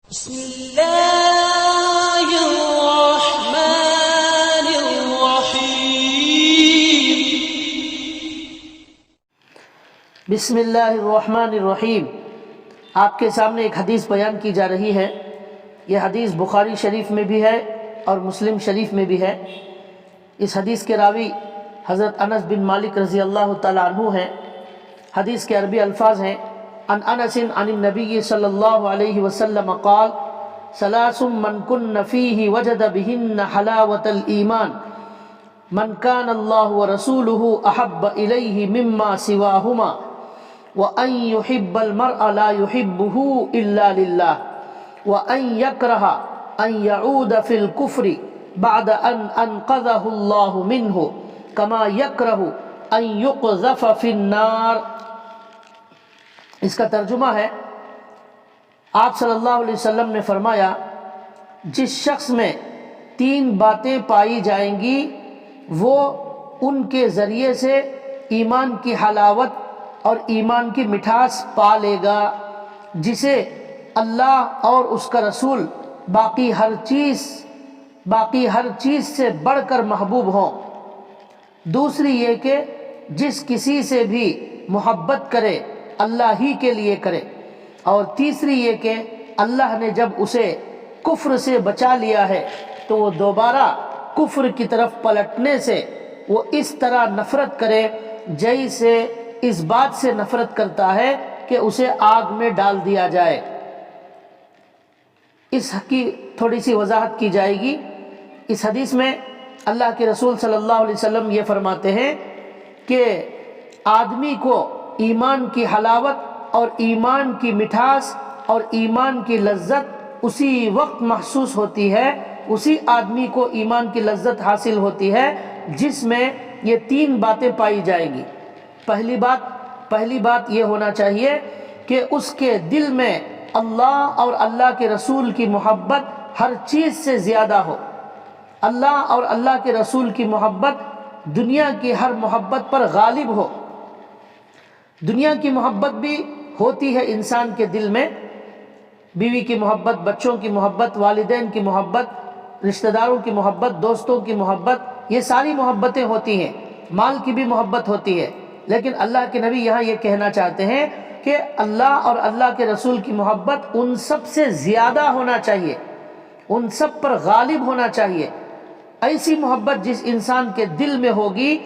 بسم اللہ الرحمن الرحیم بسم اللہ الرحمن الرحیم۔ آپ کے سامنے ایک حدیث بیان کی جا رہی ہے۔ یہ حدیث بخاری شریف میں بھی ہے اور مسلم شریف میں بھی ہے۔ اس حدیث کے راوی حضرت انس بن مالک رضی اللہ تعالیٰ عنہ ہیں۔ حدیث کے عربی الفاظ ہیں عن انس عن النبی صلی اللہ علیہ وسلم قال ثلاث من کن فیہ وجد بہن حلاوة الایمان من کان اللہ ورسولہ احب الیہ مما سواہما وان یحب المرء لا یحبہ الا للہ وان یکرہ ان یعود فی الکفر بعد ان انقذہ اللہ منہ کما یکرہ ان یقذف فی النار۔ اس کا ترجمہ ہے، آپ صلی اللہ علیہ وسلم نے فرمایا جس شخص میں تین باتیں پائی جائیں گی وہ ان کے ذریعے سے ایمان کی حلاوت اور ایمان کی مٹھاس پا لے گا، جسے اللہ اور اس کا رسول باقی ہر چیز سے بڑھ کر محبوب ہوں۔ دوسری یہ کہ جس کسی سے بھی محبت کرے اللہ ہی کے لیے کرے، اور تیسری یہ کہ اللہ نے جب اسے کفر سے بچا لیا ہے تو وہ دوبارہ کفر کی طرف پلٹنے سے وہ اس طرح نفرت کرے جیسے اس بات سے نفرت کرتا ہے کہ اسے آگ میں ڈال دیا جائے۔ اس کی تھوڑی سی وضاحت کی جائے گی۔ اس حدیث میں اللہ کے رسول صلی اللہ علیہ وسلم یہ فرماتے ہیں کہ آدمی کو ایمان کی حلاوت اور ایمان کی مٹھاس اور ایمان کی لذت اسی وقت محسوس ہوتی ہے، اسی آدمی کو ایمان کی لذت حاصل ہوتی ہے جس میں یہ تین باتیں پائی جائیں گی۔ پہلی بات یہ ہونا چاہیے کہ اس کے دل میں اللہ اور اللہ کے رسول کی محبت ہر چیز سے زیادہ ہو۔ اللہ اور اللہ کے رسول کی محبت دنیا کی ہر محبت پر غالب ہو۔ دنیا کی محبت بھی ہوتی ہے انسان کے دل میں، بیوی کی محبت، بچوں کی محبت، والدین کی محبت، رشتہ داروں کی محبت، دوستوں کی محبت، یہ ساری محبتیں ہوتی ہیں، مال کی بھی محبت ہوتی ہے، لیکن اللہ کے نبی یہاں یہ کہنا چاہتے ہیں کہ اللہ اور اللہ کے رسول کی محبت ان سب سے زیادہ ہونا چاہیے، ان سب پر غالب ہونا چاہیے۔ ایسی محبت جس انسان کے دل میں ہوگی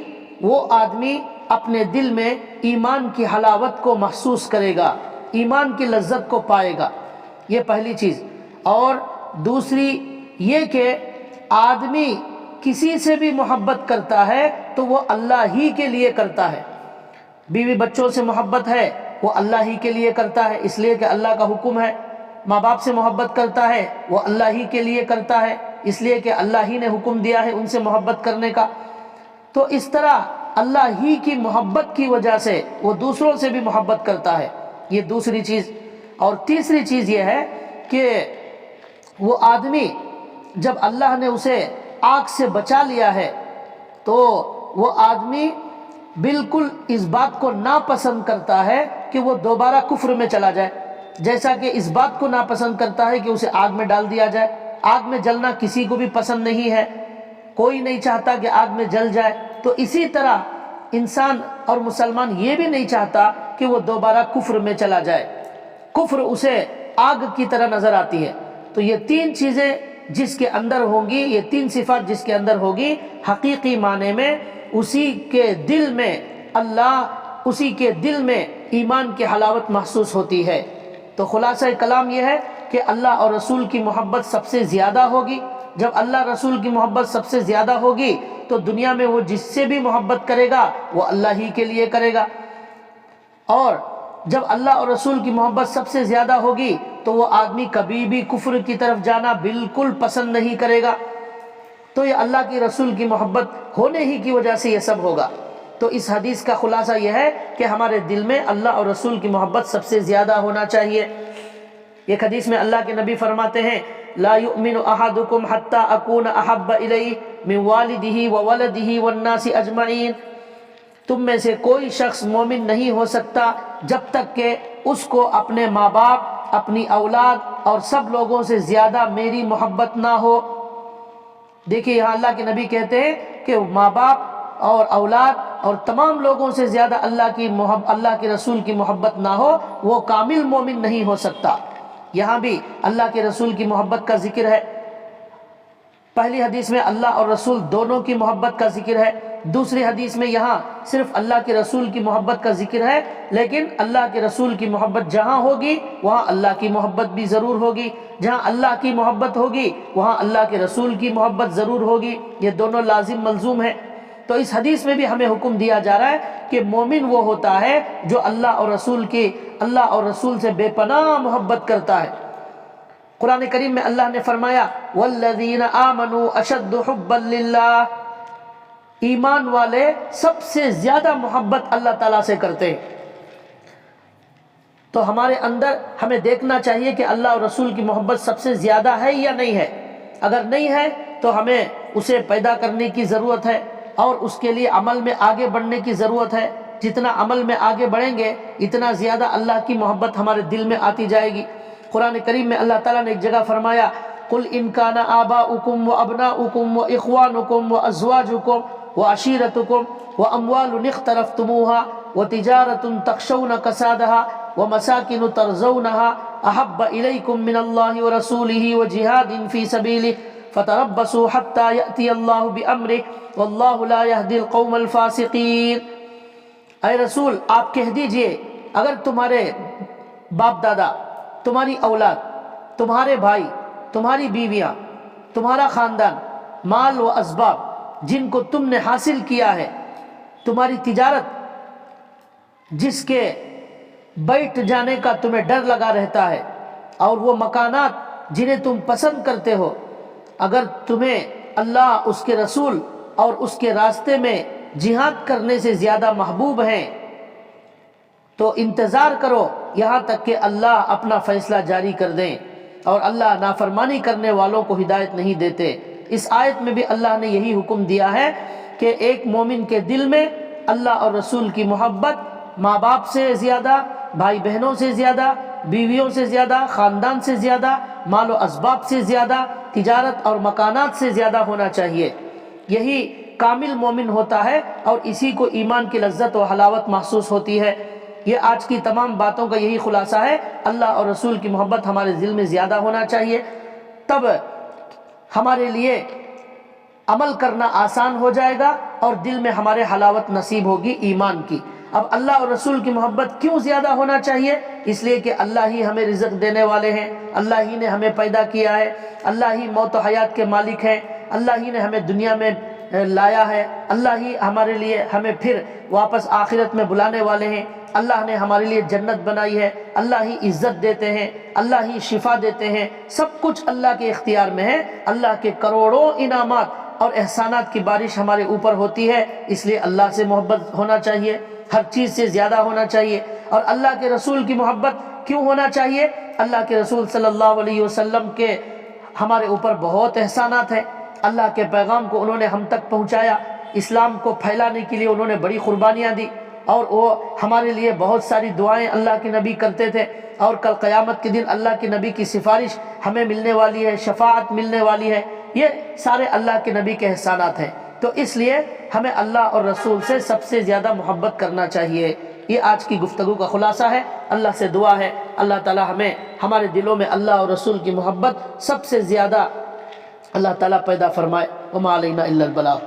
وہ آدمی اپنے دل میں ایمان کی حلاوت کو محسوس کرے گا، ایمان کی لذت کو پائے گا۔ یہ پہلی چیز۔ اور دوسری یہ کہ آدمی کسی سے بھی محبت کرتا ہے تو وہ اللہ ہی کے لیے کرتا ہے۔ بیوی بچوں سے محبت ہے وہ اللہ ہی کے لیے کرتا ہے، اس لیے کہ اللہ کا حکم ہے۔ ماں باپ سے محبت کرتا ہے وہ اللہ ہی کے لیے کرتا ہے، اس لیے کہ اللہ ہی نے حکم دیا ہے ان سے محبت کرنے کا۔ تو اس طرح اللہ ہی کی محبت کی وجہ سے وہ دوسروں سے بھی محبت کرتا ہے، یہ دوسری چیز۔ اور تیسری چیز یہ ہے کہ وہ آدمی جب اللہ نے اسے آگ سے بچا لیا ہے تو وہ آدمی بالکل اس بات کو ناپسند کرتا ہے کہ وہ دوبارہ کفر میں چلا جائے، جیسا کہ اس بات کو ناپسند کرتا ہے کہ اسے آگ میں ڈال دیا جائے۔ آگ میں جلنا کسی کو بھی پسند نہیں ہے، کوئی نہیں چاہتا کہ آگ میں جل جائے۔ تو اسی طرح انسان اور مسلمان یہ بھی نہیں چاہتا کہ وہ دوبارہ کفر میں چلا جائے، کفر اسے آگ کی طرح نظر آتی ہے۔ تو یہ تین چیزیں جس کے اندر ہوں گی، یہ تین صفات جس کے اندر ہوگی، حقیقی معنی میں اسی کے دل میں اللہ، اسی کے دل میں ایمان کی حلاوت محسوس ہوتی ہے۔ تو خلاصہ کلام یہ ہے کہ اللہ اور رسول کی محبت سب سے زیادہ ہوگی۔ جب اللہ رسول کی محبت سب سے زیادہ ہوگی تو دنیا میں وہ جس سے بھی محبت کرے گا وہ اللہ ہی کے لیے کرے گا، اور جب اللہ اور رسول کی محبت سب سے زیادہ ہوگی تو وہ آدمی کبھی بھی کفر کی طرف جانا بالکل پسند نہیں کرے گا۔ تو یہ اللہ کی رسول کی محبت ہونے ہی کی وجہ سے یہ سب ہوگا۔ تو اس حدیث کا خلاصہ یہ ہے کہ ہمارے دل میں اللہ اور رسول کی محبت سب سے زیادہ ہونا چاہیے۔ ایک حدیث میں اللہ کے نبی فرماتے ہیں لا یؤمن احدکم حتی اکون احب الیہ من والدہ وولدہ والناس اجمعین، تم میں سے کوئی شخص مومن نہیں ہو سکتا جب تک کہ اس کو اپنے ماں باپ اپنی اولاد اور سب لوگوں سے زیادہ میری محبت نہ ہو۔ دیکھیے یہاں اللہ کے نبی کہتے ہیں کہ ماں باپ اور اولاد اور تمام لوگوں سے زیادہ اللہ کے رسول کی محبت نہ ہو، وہ کامل مومن نہیں ہو سکتا۔ یہاں بھی اللہ کے رسول کی محبت کا ذکر ہے۔ پہلی حدیث میں اللہ اور رسول دونوں کی محبت کا ذکر ہے، دوسری حدیث میں یہاں صرف اللہ کے رسول کی محبت کا ذکر ہے، لیکن اللہ کے رسول کی محبت جہاں ہوگی وہاں اللہ کی محبت بھی ضرور ہوگی، جہاں اللہ کی محبت ہوگی وہاں اللہ کے رسول کی محبت ضرور ہوگی، یہ دونوں لازم ملزوم ہیں۔ تو اس حدیث میں بھی ہمیں حکم دیا جا رہا ہے کہ مومن وہ ہوتا ہے جو اللہ اور رسول سے بے پناہ محبت کرتا ہے۔ قرآن کریم میں اللہ نے فرمایا والذین آمنوا اشد حبا للہ، ایمان والے سب سے زیادہ محبت اللہ تعالیٰ سے کرتے ہیں۔ تو ہمارے اندر ہمیں دیکھنا چاہیے کہ اللہ اور رسول کی محبت سب سے زیادہ ہے یا نہیں ہے۔ اگر نہیں ہے تو ہمیں اسے پیدا کرنے کی ضرورت ہے اور اس کے لیے عمل میں آگے بڑھنے کی ضرورت ہے۔ جتنا عمل میں آگے بڑھیں گے اتنا زیادہ اللہ کی محبت ہمارے دل میں آتی جائے گی۔ قرآن کریم میں اللہ تعالیٰ نے ایک جگہ فرمایا قل ان کان آباؤکم وابناؤکم واخوانکم وازواجکم وعشیرتکم واموال اقترفتموها وتجارۃ تخشون کسادها ومساکن ترضونها احب الیکم من اللہ ورسولہ وجہاد فی سبیلہ فتربصوا حتی یأتی اللہ بامرہ واللہ لا یہدی القوم الفاسقین۔ اے رسول آپ کہہ دیجئے اگر تمہارے باپ دادا، تمہاری اولاد، تمہارے بھائی، تمہاری بیویاں، تمہارا خاندان، مال و اسباب جن کو تم نے حاصل کیا ہے، تمہاری تجارت جس کے بیٹھ جانے کا تمہیں ڈر لگا رہتا ہے، اور وہ مکانات جنہیں تم پسند کرتے ہو، اگر تمہیں اللہ، اس کے رسول اور اس کے راستے میں جہاد کرنے سے زیادہ محبوب ہیں تو انتظار کرو یہاں تک کہ اللہ اپنا فیصلہ جاری کر دیں، اور اللہ نافرمانی کرنے والوں کو ہدایت نہیں دیتے۔ اس آیت میں بھی اللہ نے یہی حکم دیا ہے کہ ایک مومن کے دل میں اللہ اور رسول کی محبت ماں باپ سے زیادہ، بھائی بہنوں سے زیادہ، بیویوں سے زیادہ، خاندان سے زیادہ، مال و اسباب سے زیادہ، تجارت اور مکانات سے زیادہ ہونا چاہیے۔ یہی کامل مومن ہوتا ہے اور اسی کو ایمان کی لذت و حلاوت محسوس ہوتی ہے۔ یہ آج کی تمام باتوں کا یہی خلاصہ ہے، اللہ اور رسول کی محبت ہمارے دل میں زیادہ ہونا چاہیے، تب ہمارے لیے عمل کرنا آسان ہو جائے گا اور دل میں ہمارے حلاوت نصیب ہوگی ایمان کی۔ اب اللہ اور رسول کی محبت کیوں زیادہ ہونا چاہیے؟ اس لیے کہ اللہ ہی ہمیں رزق دینے والے ہیں، اللہ ہی نے ہمیں پیدا کیا ہے، اللہ ہی موت و حیات کے مالک ہیں، اللہ ہی نے ہمیں دنیا میں لایا ہے، اللہ ہی ہمارے لیے ہمیں پھر واپس آخرت میں بلانے والے ہیں، اللہ نے ہمارے لیے جنت بنائی ہے، اللہ ہی عزت دیتے ہیں، اللہ ہی شفا دیتے ہیں، سب کچھ اللہ کے اختیار میں ہے۔ اللہ کے کروڑوں انعامات اور احسانات کی بارش ہمارے اوپر ہوتی ہے، اس لیے اللہ سے محبت ہونا چاہیے، ہر چیز سے زیادہ ہونا چاہیے۔ اور اللہ کے رسول کی محبت کیوں ہونا چاہیے؟ اللہ کے رسول صلی اللہ علیہ وسلم کے ہمارے اوپر بہت احسانات ہیں۔ اللہ کے پیغام کو انہوں نے ہم تک پہنچایا، اسلام کو پھیلانے کے لیے انہوں نے بڑی قربانیاں دی، اور وہ ہمارے لیے بہت ساری دعائیں اللہ کے نبی کرتے تھے، اور کل قیامت کے دن اللہ کے نبی کی سفارش ہمیں ملنے والی ہے، شفاعت ملنے والی ہے۔ یہ سارے اللہ کے نبی کے احسانات ہیں، تو اس لیے ہمیں اللہ اور رسول سے سب سے زیادہ محبت کرنا چاہیے۔ یہ آج کی گفتگو کا خلاصہ ہے۔ اللہ سے دعا ہے اللہ تعالی ہمیں ہمارے دلوں میں اللہ اور رسول کی محبت سب سے زیادہ اللہ تعالیٰ پیدا فرمائے۔ وما علینا الا البلاغ۔